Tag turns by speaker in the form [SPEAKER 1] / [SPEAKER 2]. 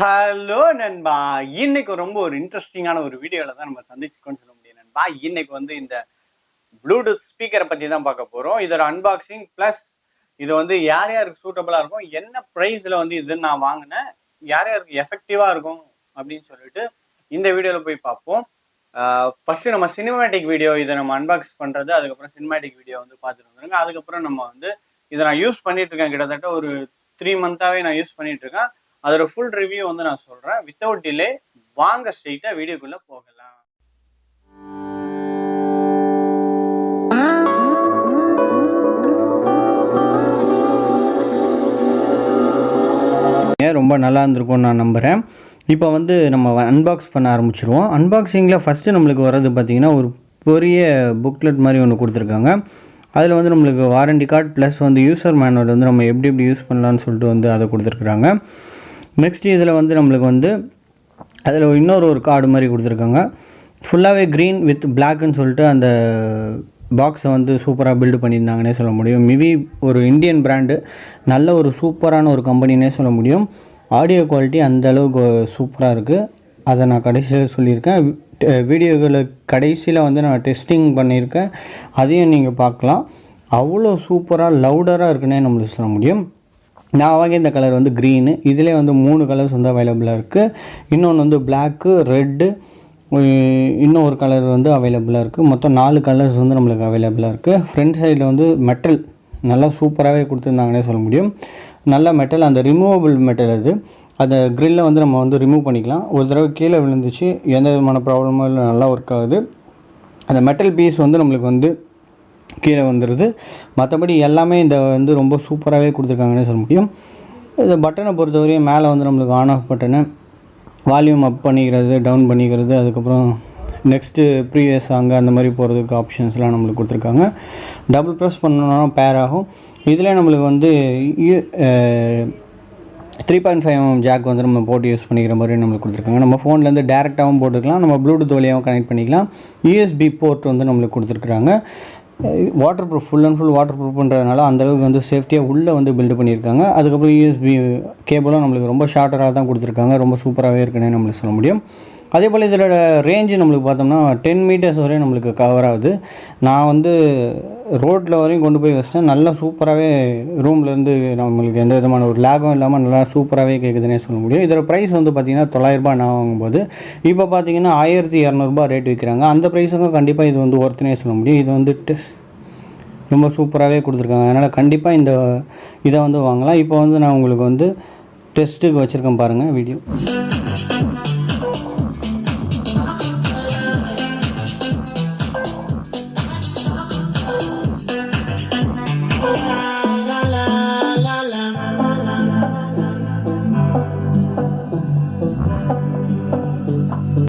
[SPEAKER 1] Hello நண்பா, இன்னைக்கு ரொம்ப ஒரு இன்ட்ரெஸ்டிங்கான ஒரு வீடியோல தான் நம்ம சந்திச்சுக்கோன்னு சொல்ல முடியும் நண்பா. இன்னைக்கு இந்த ப்ளூடூத் ஸ்பீக்கரை பத்தி தான் பார்க்க போறோம். இதோட அன்பாக்சிங் பிளஸ் இது யார் யாருக்கு சூட்டபிளா இருக்கும், என்ன பிரைஸ்ல இது நான் வாங்கினேன், யார் யாருக்கு எஃபெக்டிவா இருக்கும் அப்படின்னு சொல்லிட்டு இந்த வீடியோல போய் பார்ப்போம். ஃபர்ஸ்ட் நம்ம சினிமேட்டிக் வீடியோ இதை நம்ம அன்பாக்ஸ் பண்றது, அதுக்கப்புறம் சினிமேட்டிக் வீடியோ பார்த்துட்டு வந்துருங்க. அதுக்கப்புறம் நம்ம இதை நான் யூஸ் பண்ணிட்டு இருக்கேன், கிட்டத்தட்ட ஒரு 3 மந்தாவே நான் யூஸ் பண்ணிட்டு இருக்கேன். அதோட ஃபுல் ரிவ்யூ நான் சொல்றேன். வித்தவுட் டிலே வாங்க ஸ்ட்ரெயிட்டா வீடியோக்குள்ள போகலாம். ரொம்ப நல்லா இருந்திருக்கும்னு நான் நம்புகிறேன். இப்போ நம்ம அன்பாக்ஸ் பண்ண ஆரம்பிச்சிருவோம். அன்பாக்சிங்கில் ஃபஸ்ட்டு நம்மளுக்கு வர்றது பார்த்திங்கன்னா ஒரு பெரிய புக்லெட் மாதிரி ஒன்று கொடுத்துருக்காங்க. அதில் நம்மளுக்கு warranty card plus user manual நம்ம எப்படி யூஸ் பண்ணலான்னு சொல்லிட்டு அதை கொடுத்துருக்குறாங்க. நெக்ஸ்ட்டு இதில் நம்மளுக்கு அதில் இன்னொரு கார்டு மாதிரி கொடுத்துருக்காங்க. ஃபுல்லாகவே க்ரீன் வித் பிளாக்னு சொல்லிட்டு அந்த பாக்ஸை சூப்பராக பில்டு பண்ணியிருந்தாங்கன்னே சொல்ல முடியும். மிவி ஒரு இந்தியன் பிராண்டு, நல்ல ஒரு சூப்பரான ஒரு கம்பெனின்னே சொல்ல முடியும். ஆடியோ குவாலிட்டி அந்தளவுக்கு சூப்பராக இருக்குது. அதை நான் கடைசியில் சொல்லியிருக்கேன். வீடியோவில் கடைசியில் நான் டெஸ்டிங் பண்ணியிருக்கேன், அதையும் நீங்கள் பார்க்கலாம். அவ்வளோ சூப்பராக லவுடராக இருக்குன்னே நம்மளுக்கு சொல்ல முடியும். நான் வாங்கிய இந்த கலர் க்ரீனு. இதிலே 3 கலர்ஸ் அவைலபிளாக இருக்குது. இன்னொன்று பிளாக்கு, ரெட்டு, இன்னும் ஒரு கலர் அவைலபிளாக இருக்குது. மொத்தம் 4 கலர்ஸ் நம்மளுக்கு அவைலபிளாக இருக்குது. ஃப்ரண்ட் சைடில் மெட்டல் நல்லா சூப்பராகவே கொடுத்துருந்தாங்கன்னே சொல்ல முடியும். நல்ல மெட்டல், அந்த ரிமூவபிள் மெட்டல் அது. அந்த க்ரில்லை நம்ம ரிமூவ் பண்ணிக்கலாம். ஒரு தடவை கீழே விழுந்துச்சு, எந்த விதமான ப்ராப்ளமும் இல்லை, நல்லா ஒர்க் ஆகுது. அந்த மெட்டல் பீஸ் நம்மளுக்கு கீழே வந்துடுது. மற்றபடி எல்லாமே இந்த ரொம்ப சூப்பராகவே கொடுத்துருக்காங்கன்னே சொல்ல முடியும். இந்த பட்டனை பொறுத்தவரையும் மேலே நம்மளுக்கு ஆன் ஆஃப் பட்டனு, வால்யூம் அப் பண்ணிக்கிறது, டவுன் பண்ணிக்கிறது, அதுக்கப்புறம் நெக்ஸ்ட்டு ப்ரீவியஸ் சாங்கு அந்த மாதிரி போகிறதுக்கு ஆப்ஷன்ஸ்லாம் நம்மளுக்கு கொடுத்துருக்காங்க. டபுள் ப்ரெஸ் பண்ணணும்னா பேர் ஆகும். இதில் நம்மளுக்கு 3.5mm ஜாக் நம்ம போட்டு யூஸ் பண்ணிக்கிற மாதிரி நம்மளுக்கு கொடுத்துருக்காங்க. நம்ம ஃபோன்லேருந்து டேரெக்டாகவும் போட்டுக்கலாம், நம்ம ப்ளூடூத் வழியாகவும் கனெக்ட் பண்ணிக்கலாம். யூஎஸ்பி போர்ட் நம்மளுக்கு கொடுத்துருக்குறாங்க. Waterproof, full and full water ப்ரூஃப்ன்றதுனால அந்தளவுக்கு சேஃப்டியாக உள்ளே பில்டு பண்ணியிருக்காங்க. அதுக்கப்புறம் யூஎஸ்பி கேபிளும் நம்மளுக்கு ரொம்ப ஷார்ட்டராக தான் கொடுத்துருக்காங்க. ரொம்ப சூப்பராகவே இருக்குன்னு நம்மளுக்கு சொல்ல முடியும். அதே போல் இதோட ரேஞ்சு நம்மளுக்கு பார்த்தோம்னா 10 மீட்டர்ஸ் வரையும் நம்மளுக்கு கவர் ஆகுது. நான் ரோட்டில் வரையும் கொண்டு போய் வச்சிட்டேன். நல்லா சூப்பராகவே ரூம்லேருந்து நம்மளுக்கு எந்த விதமான ஒரு லேகும் இல்லாமல் நல்லா சூப்பராகவே கேட்குதுன்னே சொல்ல முடியும். இதோட ப்ரைஸ் பார்த்திங்கன்னா 900 ரூபாய் நான் வாங்கும்போது. இப்போ பார்த்திங்கன்னா 1200 ரேட் விற்கிறாங்க. அந்த ப்ரைஸுக்கும் கண்டிப்பாக இது ஒர்த்துனே சொல்ல முடியும். இது ரொம்ப சூப்பராகவே கொடுத்துருக்காங்க. அதனால் கண்டிப்பாக இதை வாங்கலாம். இப்போ நான் உங்களுக்கு டெஸ்ட்டுக்கு வச்சுருக்கேன் பாருங்கள் வீடியோ.